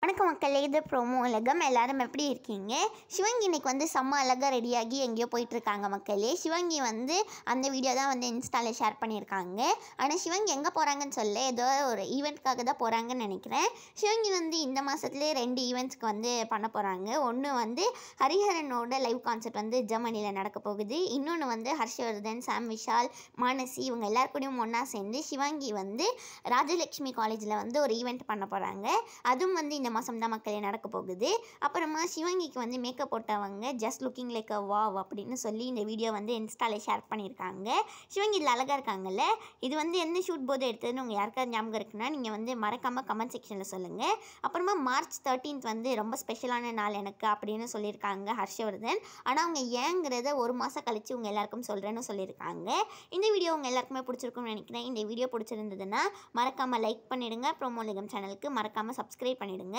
வணக்கம் மக்களே, இது ப்ரோமோ உலகம். எல்லாரும் எப்படி இருக்கீங்க? சிவங்கி இன்னைக்கு வந்து செம்ம அழகாக ரெடியாகி எங்கேயோ போயிட்டுருக்காங்க மக்களே. சிவங்கி வந்து அந்த வீடியோ தான் வந்து இன்ஸ்டாவில் ஷேர் பண்ணியிருக்காங்க. ஆனால் சிவங்கி எங்கே போகிறாங்கன்னு சொல்ல, ஏதோ ஒரு ஈவெண்ட்காக தான் போகிறாங்கன்னு நினைக்கிறேன். சிவங்கி வந்து இந்த மாதத்துலேயே 2 ஈவெண்ட்ஸ்க்கு வந்து பண்ண போகிறாங்க. ஒன்று வந்து ஹரிஹரனோட லைவ் கான்சர்ட் வந்து ஜெர்மனியில் நடக்க போகுது. இன்னொன்று வந்து ஹர்ஷவர்தன், சாம் விஷால், மானசி இவங்க எல்லாருக்கூடையும் ஒன்றா சேர்ந்து சிவங்கி வந்து ராஜலக்ஷ்மி காலேஜில் வந்து ஒரு ஈவெண்ட் பண்ண போகிறாங்க. அதுவும் வந்து இந்த மாதம் தான் மக்களே நடக்க போகுது. அப்புறமா சிவங்கிக்கு வந்து மேக்கப் போட்டவங்க ஜஸ்ட் லுக்கிங் லைக் அ வாவ் அப்படின்னு சொல்லி இந்த வீடியோ வந்து இன்ஸ்டாவில் ஷேர் பண்ணியிருக்காங்க. சிவங்கி இதில் அழகாக இருக்காங்கல்ல. இது வந்து என்ன ஷூட் போது எடுத்ததுன்னு உங்கள் யாருக்காவது ஞாபகம் இருக்குன்னா நீங்கள் வந்து மறக்காமல் கமெண்ட் செக்ஷனில் சொல்லுங்கள். அப்புறமா மார்ச் 13 வந்து ரொம்ப ஸ்பெஷலான நாள் எனக்கு அப்படின்னு சொல்லியிருக்காங்க ஹர்ஷவர்தன். ஆனால் அவங்க ஏங்கிறத ஒரு மாதம் கழித்து உங்கள் எல்லாருக்கும் சொல்கிறேன்னு சொல்லியிருக்காங்க. இந்த வீடியோ உங்கள் எல்லாருக்குமே பிடிச்சிருக்கும்னு நினைக்கிறேன். இந்த வீடியோ பிடிச்சிருந்ததுன்னா மறக்காமல் லைக் பண்ணிவிடுங்க. ப்ரோமோ உலகம் சேனலுக்கு மறக்காமல் சப்ஸ்கிரைப் பண்ணிவிடுங்க.